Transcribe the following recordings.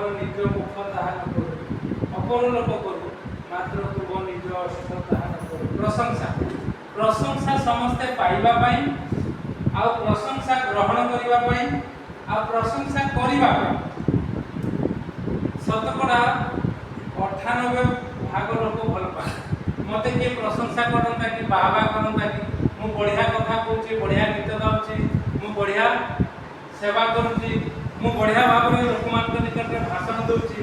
ତମର ନିଜ ମୁଖ ତାହା ନ କରୁ, ଅପର ଲୋକ କରୁ, ମାତ୍ର ତୁମ ନିଜ ଅସୁଖ ତାହା ନ କରୁ। ପ୍ରଶଂସା ପ୍ରଶଂସା ସମସ୍ତେ ପାଇବା ପାଇଁ, ଆଉ ପ୍ରଶଂସା ଗ୍ରହଣ କରିବା ପାଇଁ, ଆଉ ପ୍ରଶଂସା କରିବା ପାଇଁ ଶତକଡ଼ା 98% ଲୋକ ଭଲ ପାଆନ୍ତି। ମତେ କିଏ ପ୍ରଶଂସା କରନ୍ତା କି ବାହା କରନ୍ତା କି ମୁଁ ବଢ଼ିଆ କଥା କହୁଛି, ବଢ଼ିଆ ଗୀତ ଗାଉଛି, ମୁଁ ବଢ଼ିଆ ସେବା କରୁଛି, ମୁଁ ବଢ଼ିଆ ଭାବରେ ଲୋକମାନଙ୍କ ନିକଟରେ ଭାଷଣ ଦେଉଛି,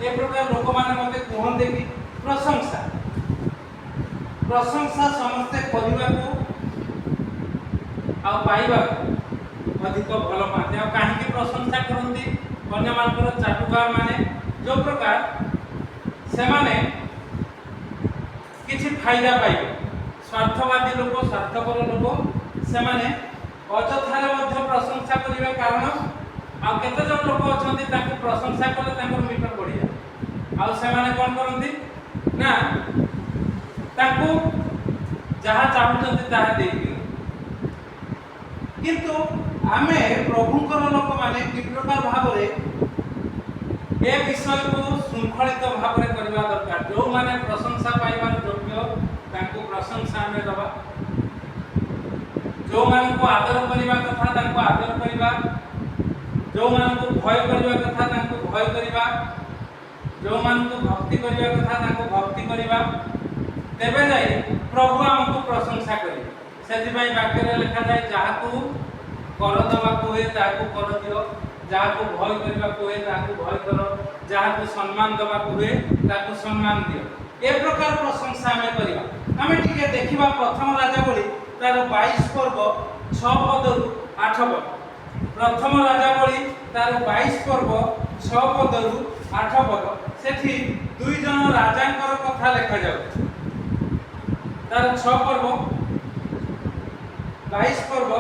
ଏ ପ୍ରକାର ଲୋକମାନେ ମୋତେ କୁହନ୍ତି କି ପ୍ରଶଂସା ପ୍ରଶଂସା ସମସ୍ତେ କରିବାକୁ ଆଉ ପାଇବାକୁ ଅଧିକ ଭଲ ପାଆନ୍ତି। ଆଉ କାହିଁକି ପ୍ରଶଂସା କରନ୍ତି? ଅନ୍ୟମାନଙ୍କର ଚାଟୁକାର ମାନେ ଯେଉଁ ପ୍ରକାର ସେମାନେ କିଛି ଫାଇଦା ପାଇବେ, ସ୍ୱାର୍ଥବାଦୀ ଲୋକ, ସ୍ୱାର୍ଥପର ଲୋକ, ସେମାନେ ଅଯଥାରେ ମଧ୍ୟ ପ୍ରଶଂସା କରିବେ। କାରଣ ଆଉ କେତେଜଣ ଲୋକ ଅଛନ୍ତି ତାଙ୍କୁ ପ୍ରଶଂସା କଲେ ତାଙ୍କର ମିଟର ବଢ଼ିଯାଏ, ଆଉ ସେମାନେ କ'ଣ କରନ୍ତି ନା ତାଙ୍କୁ ଯାହା ଚାହୁଁଛନ୍ତି ତାହା ଦେଇଦିଅନ୍ତି। କିନ୍ତୁ ଆମେ ପ୍ରଭୁଙ୍କର ଲୋକମାନେ କି ପ୍ରକାର ଭାବରେ ଏ ବିଷୟକୁ ଶୃଙ୍ଖଳିତ ଭାବରେ କରିବା ଦରକାର। ଯେଉଁମାନେ ପ୍ରଶଂସା ପାଇବାର ଯୋଗ୍ୟ ତାଙ୍କୁ ପ୍ରଶଂସା ଆମେ ଦେବା, ଯେଉଁମାନଙ୍କୁ ଆଦର କରିବା କଥା ତାଙ୍କୁ ଆଦର କରିବା, ଯେଉଁମାନଙ୍କୁ ଭୟ କରିବା କଥା ତାଙ୍କୁ ଭୟ କରିବା, ଯେଉଁମାନଙ୍କୁ ଭକ୍ତି କରିବା କଥା ତାଙ୍କୁ ଭକ୍ତି କରିବା, ତେବେ ଯାଇ ପ୍ରଭୁ ଆମକୁ ପ୍ରଶଂସା କରିବେ। ସେଥିପାଇଁ ବାକ୍ୟରେ ଲେଖାଯାଏ, ଯାହାକୁ କର ଦେବାକୁ ହୁଏ ତାହାକୁ କର ଦିଅ, ଯାହାକୁ ଭୟ କରିବାକୁ ହୁଏ ତାହାକୁ ଭୟ କର, ଯାହାକୁ ସମ୍ମାନ ଦେବାକୁ ହୁଏ ତାହାକୁ ସମ୍ମାନ ଦିଅ। ଏ ପ୍ରକାର ପ୍ରଶଂସା ଆମେ କରିବା। ଆମେ ଟିକେ ଦେଖିବା ପ୍ରଥମ ରାଜାବଳୀ ତାର 22 ପର୍ବ 6 ପଦରୁ 8 ପଦ। ପ୍ରଥମ ରାଜାବଳୀ ତାର 22 ପର୍ବ 6 ପଦରୁ 8 ପଦ। ସେଠି ଦୁଇ ଜଣ ରାଜାଙ୍କର କଥା ଲେଖାଯାଉଛି। ତାର 6 ପର୍ବ 22 ପର୍ବ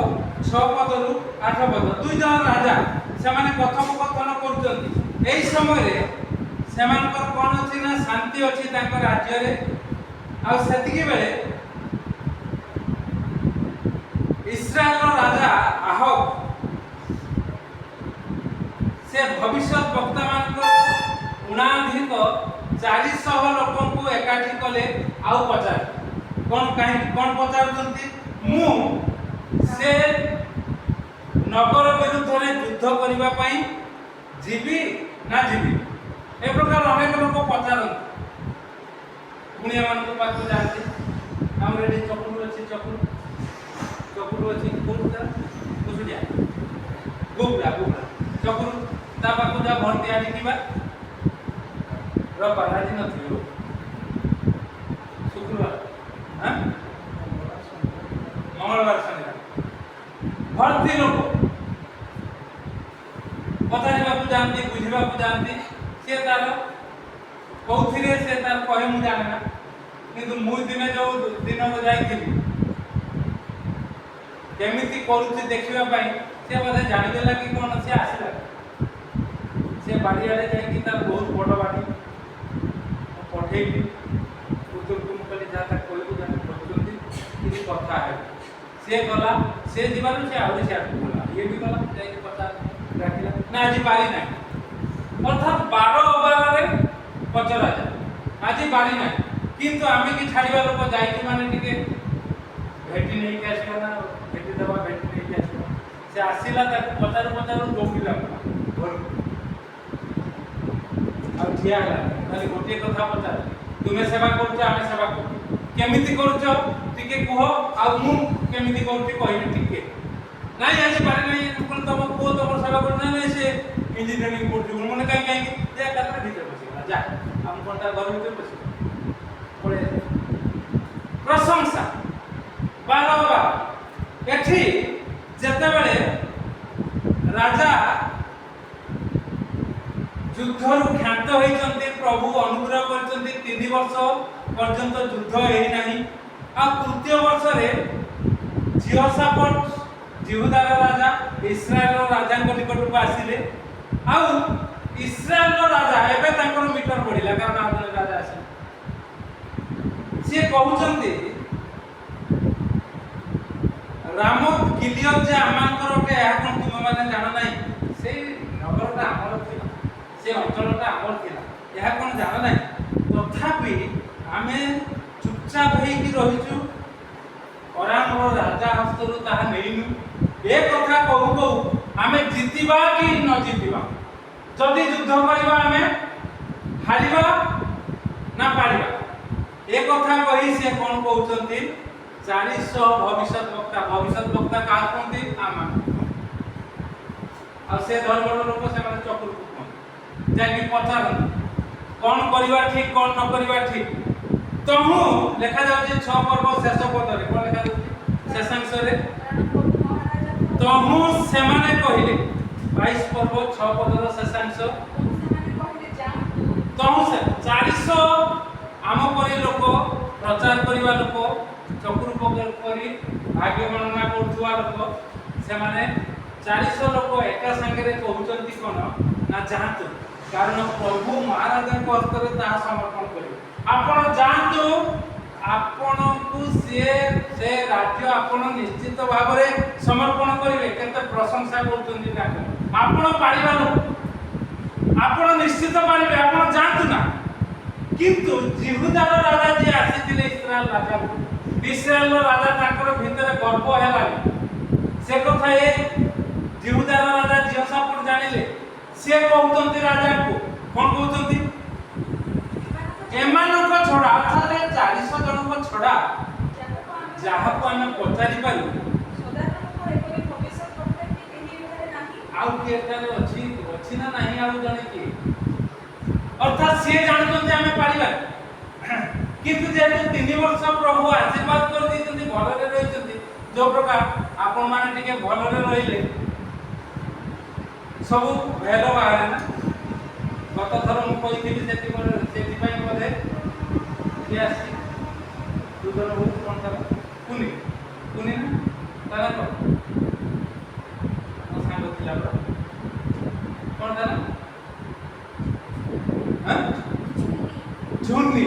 6 ପଦରୁ 8 ପଦ। ଦୁଇ ଜଣ ରାଜା ସେମାନେ କଥୋପକଥନ କରୁଛନ୍ତି। ଏହି ସମୟରେ ସେମାନଙ୍କର କ'ଣ ଅଛି ନା ଶାନ୍ତି ଅଛି ତାଙ୍କ ରାଜ୍ୟରେ। ଆଉ ସେତିକି ବେଳେ ଇସ୍ରାଏଲର ରାଜା ଆହବ ସେ ଭବିଷ୍ୟତ ବକ୍ତାମାନଙ୍କର ଉଣାଧିକ 400 ଲୋକଙ୍କୁ ଏକାଠି କଲେ। ଆଉ ପଚାରେ କ'ଣ କାହିଁକି କ'ଣ ପଚାରୁଛନ୍ତି? ମୁଁ ସେ ନଗର ବିରୁଦ୍ଧରେ ଯୁଦ୍ଧ କରିବା ପାଇଁ ଯିବି ନା ଯିବି? ଏ ପ୍ରକାର ଅନେକ ଲୋକ ପଚାରନ୍ତି। ଗୁଣିଆମାନଙ୍କ ପାଖକୁ ଯାଆନ୍ତି, ଆମର ଏଠି ଚକୁରୁ ଅଛି, ଚକୁରୁ ଅଛି କୋଉଟା ବୁଝୁଛିଆ ଗୁବରା ଚକୁରୁ ତା ପାଖକୁ ଯା ଭର୍ତ୍ତି ଆଣି ଯିବା ରବିବାର ଆଜି ନଥିବ, ଶୁକ୍ରବାର ମଙ୍ଗଳବାର ଶନିବାର ଭର୍ତ୍ତି ଲୋକ ପଚାରିବାକୁ ଯାଆନ୍ତି, ବୁଝିବାକୁ ଯାଆନ୍ତି। ସେ ତାର କୋଉଥିରେ ସେ ତାର କହେ ମୁଁ ଜାଣେ ନା, କିନ୍ତୁ ମୁଁ ଦିନେ ଯେଉଁ ଦିନକୁ ଯାଇଥିଲି କେମିତି କରୁଛି ଦେଖିବା ପାଇଁ, ସେ ବୋଧେ ଜାଣିଦେଲା କି କ'ଣ, ସେ ଆସିଲା। ସେ ବାଡ଼ିଆଡ଼େ ଯାଇକି ତାର ବହୁତ ବଡ଼ ବାଡ଼ି ପଠେଇଲି ପୁତୁରକୁ, ମୁଁ କହିଲି ଯାହା ତାକୁ କହିବୁ ଯାହା କରୁଛନ୍ତି କିଛି କଥା ହେବେ। ସେ ଗଲା, ସେ ଯିବାରୁ ସେ ଆହୁରି ସିଆଡ଼କୁ ଗଲା, ଇଏ ବି ଗଲା, ଯାଇକି ପଚାର ଡାକିଲା ନା ଆଜି ପାରି ନାହିଁ। ଅର୍ଥାତ୍ 12 ଅବାରରେ ପଚରାଯାଏ ଆଜି ପାରି ନାହିଁ। କିନ୍ତୁ ଆମେ କି ଛାଡ଼ିବା ଲୋକ ଯାଇକି ମାନେ ଟିକେ ଭେଟି ନେଇକି ଆସିବା ନା, ଭେଟି ଦେବା, ଭେଟି ନେଇକି ଆସିବା। ସେ ଆସିଲା, ତାକୁ ପଚାରୁ ଦୌଡ଼ିଲା ଘରକୁ, ଆଉ ଠିଆ ହେଲା। ଖାଲି ଗୋଟିଏ କଥା ପଚାରେ, ତୁମେ ସେବା କରୁଛ, ଆମେ ସେବା କରୁଛୁ, କେମିତି କରୁଛ ଟିକେ କୁହ, ଆଉ ମୁଁ କେମିତି କରୁଛି କହିବି ଟିକେ। ନାଇଁ ଆଜି ପାରି ନାହିଁ, ତମ ପୁଅ ତମର ସେବା କରୁଛି। ନାଇଁ ସେ ଇଞ୍ଜିନିୟରିଂ କରୁଛି। ମାନେ କାହିଁକି ଯେ ଏକାଥରେ ଭିତରେ ବସିଗଲା, ଯା ଆମ କ'ଣ ତା ଘର ଭିତରେ ବସିଗଲା। ପ୍ରଶଂସା ବାରମ୍ବାର। ଏଠି ଯେତେବେଳେ ରାଜା ଯୁଦ୍ଧରୁ କ୍ଷାନ୍ତ ହୋଇଛନ୍ତି, ପ୍ରଭୁ ଅନୁଗ୍ରହ କରିଛନ୍ତି, 3 ବର୍ଷ ପର୍ଯ୍ୟନ୍ତ ଯୁଦ୍ଧ ହେଇନାହିଁ। ଆଉ ତୃତୀୟ ବର୍ଷରେ ଜିହୋଶାଫାଟ ଜିହୁଦାର ରାଜା ଇସ୍ରାଏଲର ରାଜାଙ୍କ ନିକଟକୁ ଆସିଲେ। ଆଉ ଇସ୍ରାଏଲର ରାଜା ଏବେ ତାଙ୍କର ମିଟର ବଢିଲା, କାରଣ ଆଉ ଜଣେ ରାଜା ଆସିଲେ। ସିଏ କହୁଛନ୍ତି ରାମୋତ ଗିଲିୟଦ ଯେ ଆମଙ୍କର ଅଟେ, ଏହା କ'ଣ ତୁମେମାନେ ଜାଣ ନାହିଁ? ସେଇ ନଗରଟା ଆମର ଥିଲା, ସେ से अंचलटा आमर थिला यह कोन जाना नै तथापि आमे चुपचाप होई रहिछु अरामर राजा हस्तरु ताहा नेइनु ए कथा कहू कहू आमे जितिबा कि न जितिबा जदि युद्ध करबा आमे हारिबा ना पारिबा ए कथा कहि से कोन कहउचंती 400 भविष्यत वक्ता का कोंती आमा आ से धर्मर लोक से माने चकुर कोन जाकी पचारन कोन करिबा ठीक कोन न करिबा ठीक तहु लेखा जाउची 6 पर्व शेष पदरे कोन लेखा जाउची शेषांश रे तहु से माने कहिले 22 पर्व 6 पदर शेषांश तहु से 400 आम परि लोक प्रचार करिबा लोक चकुर पकर करी भाग्य गणना करथुआ लोक से माने 400 लोक एका संगे रे कहउचंती कोन ना जांतु कारण प्रभु महाराज को हस्ते ता समर्पण करियो आपण जांतु आपण को से राज्य आपण निश्चित भाव रे समर्पण करिवे केते प्रशंसा करथुंती ताके आपण पारिबा लोक आपण निश्चित पारिबे आपण जांतु ना किंतु जिहुदार राजा जे आसीथिले इस्राएल राजा ताकर भितर गर्व हेला से कथा ए जिहुदार राजा जियोसाफट जानिले से कहउतंती राजा को कोन कहउतंती एमानक छोड़ा अर्थात 400 जन को छोड़ा जहा को हम पचारि पारु आउ केटारे अछि ना नाही आउ जने की अर्थात से जानतंती हमें पारिबा किंतु जेतु 3 वर्ष प्रभु आशीर्वाद कर दैतंती भलरे रहितंती जो प्रकार आपण माने टिके भलरे रहिले सब भेल बाहर ना गत थर मु कहिथिबि सेति पई बोले यासी दुदर बहुत कोन था कुनी ना तारा को सांग थिला कोन था ना हां झुन्नी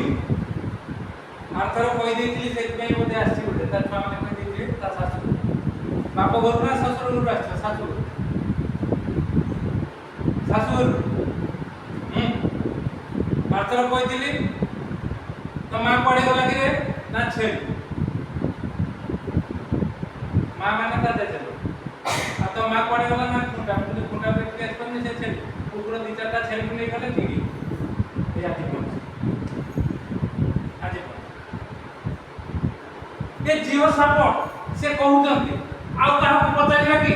आर्थर कहि देथिली सेति पई बोले आसी बोले ता छुआ माने कहि देथिले ता सासु बाप घर ना ससुर घर आछा सासु सासुर आर्थर कहि दिली तो मां पड़े गला कि रे ना छेली मां माने ता दे चलो आ तो मां पड़े गला ना खुंटा पे केस करने से छेली कुकुर दी चारटा छेली को नहीं गले ठीक ए आती कोन ए जीव सापट से कहउचंती आउ काहा को पचारिबा कि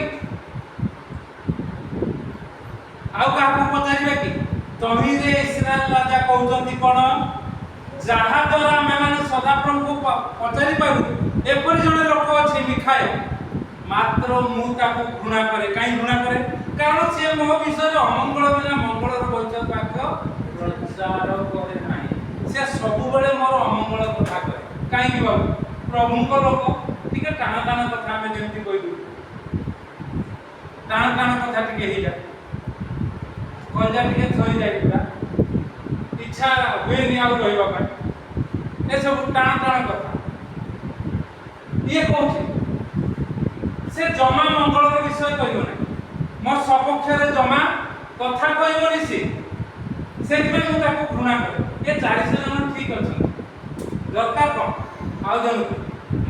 आउ काहा को पचारिबा कि तही रे इस्राएल राजा कहउचंती कोन जहा द्वारा मैं माने सदा प्रभु को पचारि पारु एपरि जने लोक अछि मिखाय मात्र मु ताको घृणा करे काई घृणा करे कारण से मो विषय अमंगल बिना मंगलर वचन वाक्य प्रचार करे नाही से सब बेले मोर अमंगल कथा करे काई कि बाबू प्रभु को लोक ठीक टाण कथा में जेमती कहि दु टाण कथा टिके हे जा कलजा टिके थई जाई पूरा इच्छा हुए नि आउ रहइबा पय ए सब टाण कथा ये कहछि से जमा मंगल विषय कहियो नै मो सपक्ष रे जमा कथा कहियो नि से में मु ताको घृणा करे ये 400 जन ठीक अछि दरकार कोन आउ जन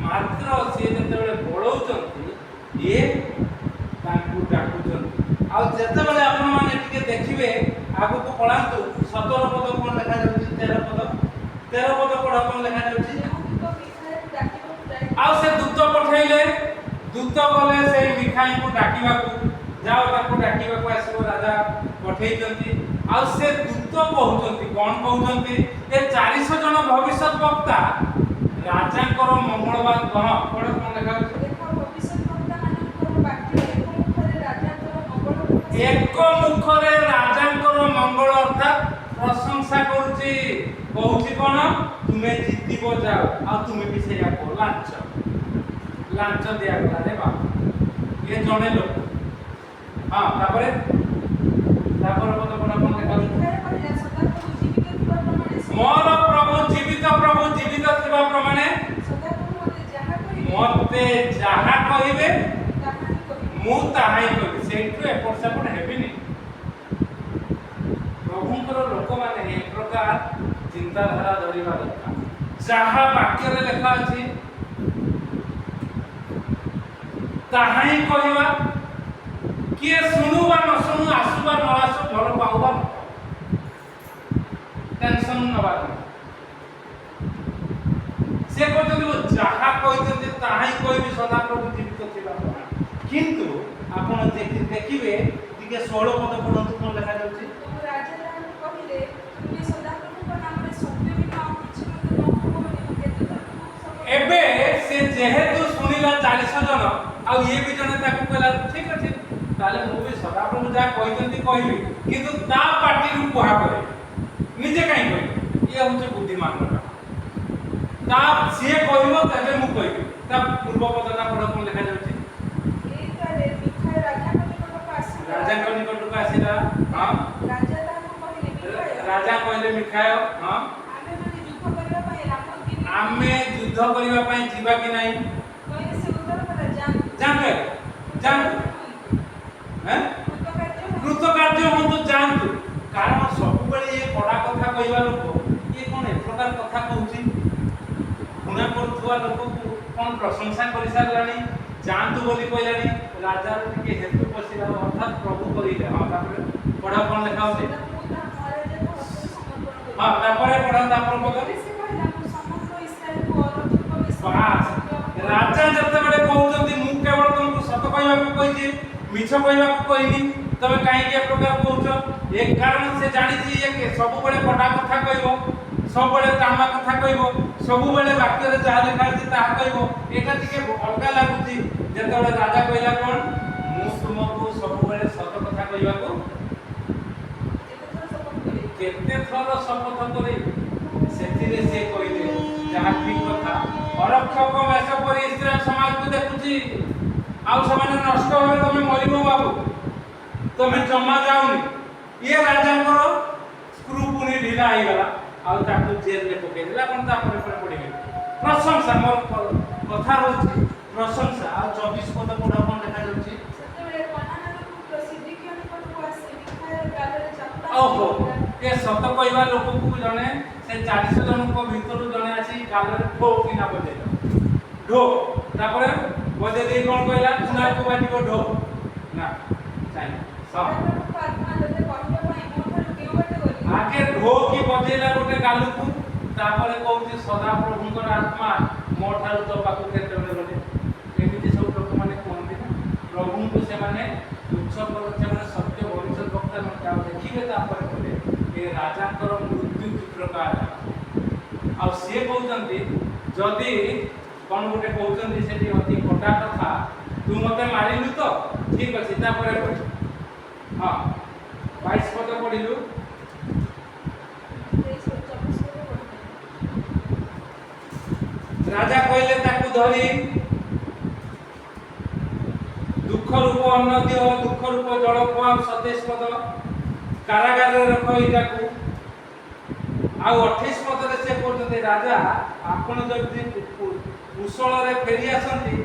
मात्र से जते बोलौचंती ये ताकू डाकुचंती आउ जते बेले आपण माने टिके देखिबे आगु को पळांतु 17 पद कोन लेखा जाउची 13 पद पढा कोन लेखा जाउची आउ से दूत पठैले दूत बोले से मिखाई को डाकिबा को जाओ ताको डाकिबा को आसीबो राजा पठैचंती आउ से दूत कहउचंती कोन कहउचंती ए 400 जन भविष्यत वक्ता राजा कर मंगलवार कह कोन कोन लेखा देखो भविष्यत वक्ता मानकर वाक्य एक मुखरे राजा कर मंगल अर्थात प्रशंसा करूची कहउची कोन तुमे जितिबो जाओ आ तुमे भी सेया को लांच दिया गला रे बाप ये जने लोग हां तापरे पद कोन कोन लेखा मोर प्रभु जीवित थिबा प्रमाणे मते जहा कहिबे मु ताहाई कहि सेठु एपट सेपट हेबिनी ସମଗ୍ର ଲୋକମାନେ ଏ ପ୍ରକାର ଚିନ୍ତାଧାରା ଧରିବା ଦରକାର। ଯାହା ବାକ୍ୟରେ ଲେଖା ଅଛି ତାହା ହିଁ କହିବା। କିଏ ଶୁଣୁ ବା ନ ଶୁଣୁ, ଆସୁ ବା ନ ଆସୁ, ଭଲ ପାଉ ବା ନ ପାଉ, ଟେନସନ ନବା ନାହିଁ। ସେ କହୁଛନ୍ତି ମୁଁ ଯାହା କହିଛନ୍ତି ତାହା ହିଁ କହିବି ସଦାପ୍ରଭୁ ଜୀବିତ ଥିବା ପର୍ଯ୍ୟନ୍ତ। କିନ୍ତୁ ଆପଣ ଦେଖିବେ ଟିକେ 16 ପଦ ପଢ଼ନ୍ତୁ, କଣ ଲେଖାଯାଉଛି? ପ୍ରଭୁ ରାଜା ତାହାଙ୍କୁ କହିଲେ, ତୁମେ ସଦାପ୍ରଭୁଙ୍କ ନାମରେ ସତ୍ୟ ବିନା ଆଉ କିଛି ମଧ୍ୟ ନ କୁହ ବୋଲି ମୁଁ କେତେଥର ତୁମକୁ ଶପଥ ଏବେ ସେ ଯେହେତୁ ଶୁଣିଲା 40 ଜଣ, ଆଉ ଇଏ ବି ଜଣେ ତାକୁ କହିଲା ଠିକ ଅଛି ତାହେଲେ ମୁଁ ବି ସଦାପ୍ରଭୁ ଯାହା କହିଛନ୍ତି କହିବି, କିନ୍ତୁ ତା ପାଟିରୁ କୁହା କରେ, ନିଜେ କାହିଁ କହିବି? ଇଏ ହଉଛି ବୁଦ୍ଧିମାନ ଲୋକ। ତା ସିଏ କହିବ ତେବେ ମୁଁ କହିବି। ତା ପୂର୍ବ ପଦଟା ପଢ଼, କଣ ଲେଖାଯାଉଛି? ଏଇଟାରେ ମିଖାୟ ରାଜାଙ୍କ ନିକଟକୁ ଆସିଲା। ରାଜାଙ୍କ ନିକଟକୁ ଆସିଲା। ହଁ, ରାଜା ତାହାଙ୍କୁ କହିଲେ, ମିଖାୟ, ରାଜା କହିଲେ ମିଖାୟ, ହଁ, ଆମେମାନେ ଯୁଦ୍ଧ କରିବା ପାଇଁ ରାମ କି ନାହିଁ? ଆମେ ଯୁଦ୍ଧ କରିବା ପାଇଁ ଯିବା କି ନାହିଁ? କହିଲେ ସେ ଉତ୍ତର କଲା, ଯାଆନ୍ତୁ। ଯାଆନ୍ତୁ, ଯାଆନ୍ତୁ, ହେଁ, କୃତକାର୍ଯ୍ୟ ହୁଅନ୍ତୁ, ଯାଆନ୍ତୁ। କାରଣ ସବୁବେଳେ ଇଏ କଡ଼ା କଥା କହିବା ଲୋକ, ଇଏ କଣ ଏ ପ୍ରକାର କଥା କହୁଛି? ଘୃଣା କରୁଥିବା ଲୋକକୁ କଣ ପ୍ରଶଂସା କରିସାରିଲାଣି, ଯାଆନ୍ତୁ ବୋଲି କହିଲାଣି। ରାଜାର ଟିକେ ହେତୁ ପଶିଲା, ଅର୍ଥାତ୍ ପ୍ରଭୁ କହିଲେ। ହଁ, ତାପରେ ପଢ, କଣ ଲେଖା ହଉଛି? ସଦାପ୍ରଭୁ ତାହା ମହାରାଜାଙ୍କ ହସ୍ତରେ ସମର୍ପଣ କଲେ। ହଁ, ତାପରେ ପଢ, ତାପରେ ପଦ। ସେ କହିଲା, ମୁଁ ସମଗ୍ର ଇସ୍ରାଏଲକୁ ଅରକ୍ଷକ ବେଶ ବାସ୍, ରାଜା ଯେତେବେଳେ କହୁଛନ୍ତି ମୁଁ କେବଳ ତୁମକୁ ସତ କହିବାକୁ କହିଛି, ମିଛ କହିବାକୁ କହିନି, ତମେ କାହିଁକି ଏ ପ୍ରକାର କହୁଛ? ଏ କାରଣ ସେ ଜାଣିଛି ଇଏ ସବୁବେଳେ କଡ଼ା କଥା କହିବ, ସବୁବେଳେ କାମ କଥା କହିବ, ସବୁବେଳେ ବାକ୍ୟରେ ଯାହା ଲେଖା ଅଛି ତାହା କହିବ। ଏଟା ଟିକେ ଅଲଗା ଲାଗୁଛି। ଯେତେବେଳେ ରାଜା କହିଲା କଣ, ମୁଁ ତୁମକୁ ସବୁବେଳେ ସତ କଥା କହିବାକୁ କେତେ ଥର ଶପଥ କରି, ସେଥିରେ ସେ କହିଲେ ଯାହା ଠିକ କଥା। ଅରକ୍ଷକ ବେଶ ପରି ଇସ୍ରାଏଲ ସମାଜକୁ ଦେଖୁଛି, ଆଉ ସେମାନେ ନଷ୍ଟ ହେବେ, ତମେ ମରିବ ବାବୁ, ତମେ ଜମା ଯାଉନି। ଇଏ ରାଜାଙ୍କର ସ୍କ୍ରୁ ପୁଣି ଢିଲା ହେଇଗଲା, ଆଉ ତାକୁ ଜେଲରେ ପକେଇଦେଲା। ଆପଣ ତାପରେ ପରେ ପଢିବେ ପ୍ରଶଂସା। ମୋର କଥା ହଉଛି ପ୍ରଶଂସା। ଆଉ 24 ପଦ ପଢ, କଣ ଲେଖାଯାଉଛି? ସେତେବେଳେ କନାନର ପୁତ୍ର ସିଦ୍କିଆ ନିକଟକୁ ଆସି ମିଖାୟ ଗାଲରେ ଚାପୁଡ଼ା ଓହୋ, ମାରିଲା। ଏ ସତ କହିବା ଲୋକକୁ ଜଣେ, ସେ 40 ଜଣଙ୍କ ଭିତରୁ ଜଣେ ଆସି ଗାଲରେ ଢୋ କିନା ବଜେଇଲା, ଢୋ। ତାପରେ ବଜେଇ ଦେଇ କଣ କହିଲା? ଶୁଣାକୁ ବାଜିବ ଢୋ ନା ଚାହିଁ। ସଦାପ୍ରଭୁଙ୍କ ଆତ୍ମା ତୋତେ କହିବା ପାଇଁ ମୋ ଠାରୁ କେଉଁ ବାଟେ ଗଲି? ଆଗେ ଢୋ କି ବଜେଇଲା ଗୋଟେ ଗାଲକୁ, ତାପରେ କହୁଛି ସଦାପ୍ରଭୁଙ୍କର ଆତ୍ମା ମୋ ଠାରୁ ତୋ ପାଖକୁ କେତେବେଳେ ଗଲେ? ଏମିତି ସବୁ ଲୋକମାନେ କୁହନ୍ତି ନା, ପ୍ରଭୁଙ୍କୁ ସେମାନେ ତୁଚ୍ଛ କରନ୍ତି, ସେମାନେ ସତ୍ୟ ଭବିଷ୍ୟତ ବକ୍ତା ନୁହନ୍ତି। ଆଉ ଦେଖିବେ ତାପରେ କହିଲେ ଏ ରାଜାଙ୍କର ମୃତ୍ୟୁ କି ପ୍ରକାର। ଆଉ ସିଏ କହୁଛନ୍ତି ଯଦି କଣ ଗୋଟେ କହୁଛନ୍ତି ସେଠି ଅତି କଟା କଥା, ତୁ ମତେ ମାରିଲୁ ତ ଠିକ ଅଛି। ତାପରେ ପଢ, ହଁ 22 ପଦ ପଢିଲୁ। ରାଜା କହିଲେ ତାକୁ ଧରି ଦୁଃଖ ରୂପ ଅନ୍ନ ଦିଅ, ଦୁଃଖ ରୂପ ଜଳ ଖୁଆଅ। 27 ପଦ କାରାଗାରରେ ରଖ ଏଇଟାକୁ। ଆଉ 28 ପଦରେ ସେ କହୁଛନ୍ତି ରାଜା ଆପଣ ଯଦି କୁଶଳରେ ଫେରି ଆସନ୍ତି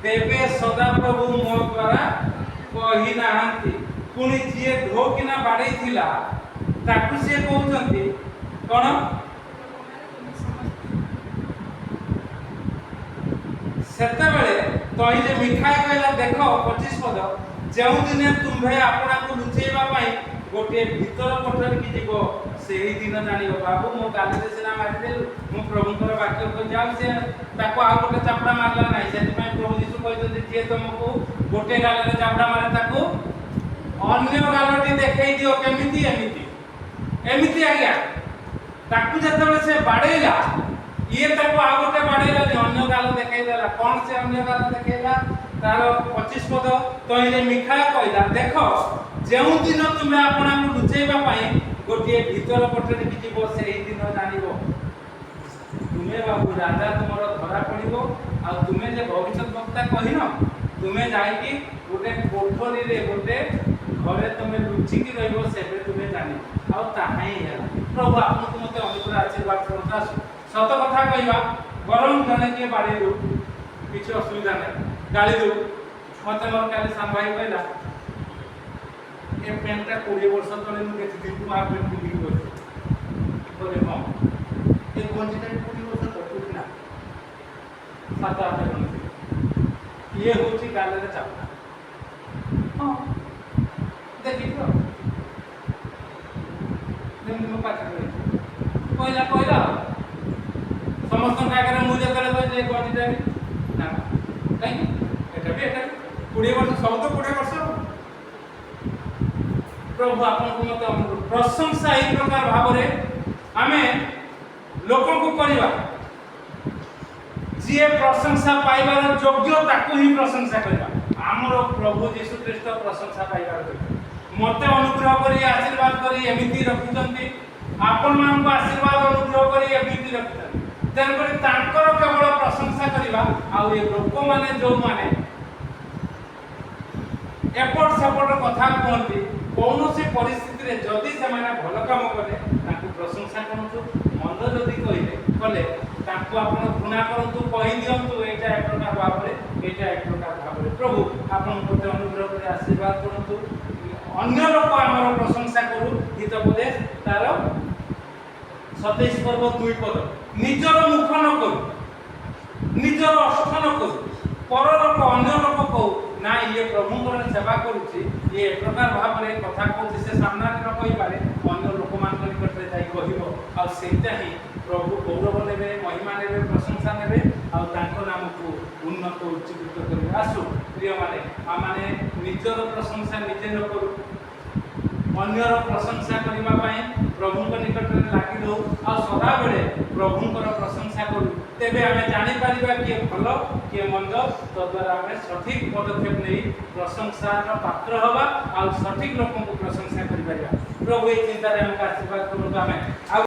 ତେବେ ସଦାପ୍ରଭୁ ମୋ ଦ୍ୱାରା କହି ନାହାନ୍ତି। ପୁଣି ଯିଏ ଢୋକିନା ବାଡ଼େଇଥିଲା ତାକୁ ସିଏ କହୁଛନ୍ତି କଣ? ସେତେବେଳେ କହିଲେ ମିଖାୟ କହିଲା ଦେଖ 25 ପଦ, ଯେଉଁଦିନେ ତୁମ୍ଭେ ଆପଣଙ୍କୁ ଲୁଚେଇବା ପାଇଁ ଗୋଟିଏ ଭିତର କୋଠରୀକି ଯିବ ସେହି ଦିନ ଜାଣିବ। ବାବୁ ମୋ ଗାଲିରେ ସିନା ମାରିଦେଲୁ, ମୁଁ ପ୍ରଭୁଙ୍କର ବାକ୍ୟ କହିଛି, ଆଉ ସେ ତାକୁ ଆଉ ଗୋଟେ ଚାପଡ଼ା ମାରିଲା ନାହିଁ। ସେଥିପାଇଁ ପ୍ରଭୁ ଯୀଶୁ କହିଛନ୍ତି ଯିଏ ତମକୁ ଗୋଟେ ଗାଲରେ ଚାପଡ଼ା ମାରେ ତାକୁ ଅନ୍ୟ ଗାଲଟି ଦେଖେଇ ଦିଅ। କେମିତି? ଏମିତି ଏମିତି ଆଜ୍ଞା। ତାକୁ ଯେତେବେଳେ ସେ ବାଡ଼େଇଲା, ଇଏ ତାକୁ ଆଉ ଗୋଟେ ବାଡ଼େଇଲାନି, ଅନ୍ୟ ଗାଲ ଦେଖେଇଦେଲା। କଣ ସେ ଅନ୍ୟ ଗାଲ ଦେଖେଇଲା? ତାର 25 ପଦ କହିଲେ ମିଖାୟ କହିଲା ଦେଖ ଯେଉଁଦିନ ତୁମେ ଆପଣଙ୍କୁ ଲୁଚେଇବା ପାଇଁ ଗୋଟିଏ ଭିତର କୋଠରୀକି ଯିବ ସେହି ଦିନ ଜାଣିବ। ତୁମେ ବାବୁ ରାଜା ତୁମର ଧରା ପଡ଼ିବ, ଆଉ ତୁମେ ଯେ ଭବିଷ୍ୟତ ବକ୍ତା କହିନ, ତୁମେ ଯାଇକି ଗୋଟେ କୋଠରୀରେ ଗୋଟେ ଘରେ ତୁମେ ଲୁଚିକି ରହିବ, ସେବେ ତୁମେ ଜାଣିବ। ଆଉ ତାହା ହିଁ ହେଲା। ପ୍ରଭୁ ଆପଣଙ୍କୁ ମୋତେ ଅନୁଗ୍ରହ ଆଶୀର୍ବାଦ କରନ୍ତୁ। ଆସୁ ସତ କଥା କହିବା, ବରଂ ଜଣେ କିଏ ବାଡ଼େଇ ଦେଉ, କିଛି ଅସୁବିଧା ନାହିଁ, ଗାଳି ଦେଉ। ମୋତେ ମୋର କାଲି ସାନ ଭାଇ କହିଲା ए पेंटा 20 वर्ष तले मु देखि तू आ पेंट पिंधि बस बोले हां ए गंजीटा 20 वर्ष तले ना 7-8 गंजी ये होची गाले रे चापा हां देखि तो जेमति मो पाछ कहला समस्त आगे मुझे करे गंजीटा ना कहीं एटा भी 20 वर्ष सब तो 20 वर्ष प्रभु आपन को मत प्रशंसा एई प्रकार भाव रे आमे लोकन को करबा जे प्रशंसा पाइबार योग्य ताकू ही प्रशंसा करबा हमरो प्रभु यीशु ख्रीष्ट प्रशंसा पाइबार मते अनुग्रह करी आशीर्वाद करी एमिति रखुचंती आपन मान को आशीर्वाद अनुग्रह करी एमिति रखुचंती तेन करी तांकर केवल प्रशंसा करबा आ ए लोक माने जो माने एपट सेपट कथा कहती कौन सी परिस्थिति रे जदि से माने भल काम कले ताकू प्रशंसा करंतु मंद जदि कहिले कले ताकू आपण गुना करंतु कहि दियंतु एटा एक प्रकार भाव रे एटा एक प्रकार भाव रे प्रभु आपण को अनुग्रह करे आशीर्वाद करंतु अन्य लोक हमर प्रशंसा करू हितोपदेश तार 27 पर्व 2 पद निजर मुख न करू निजर अष्ट न करू पर लोक अन्य लोक कहू ना ये प्रभु सेवा करुच्ची ये एक प्रकार भाव में कथा कहूँ से सामना न कही पारे अन्य लोक मान निकट में जाई कहबो आ सेटा ही प्रभु गौरव नेबे महिमा नेबे प्रशंसा नेबे आ तांको नाम को उन्नत उच्चीकृत करिवे आसु प्रिय माने आ माने निजर प्रशंसा निजे न करू अन्यर प्रशंसा करबा पई प्रभु को निकट में लागि दो आ सदा बेले प्रभु को प्रशंसा करू तेबे हमें जानि परिबा कि भलो कि मंद तद्वारा हमें सठिक पदक्षेप नहीं प्रशंसार पात्र हवा और सठिक लोक को प्रशंसा करि परिबा प्रभु ए चिंता रे हमका आशीर्वाद करू हमें।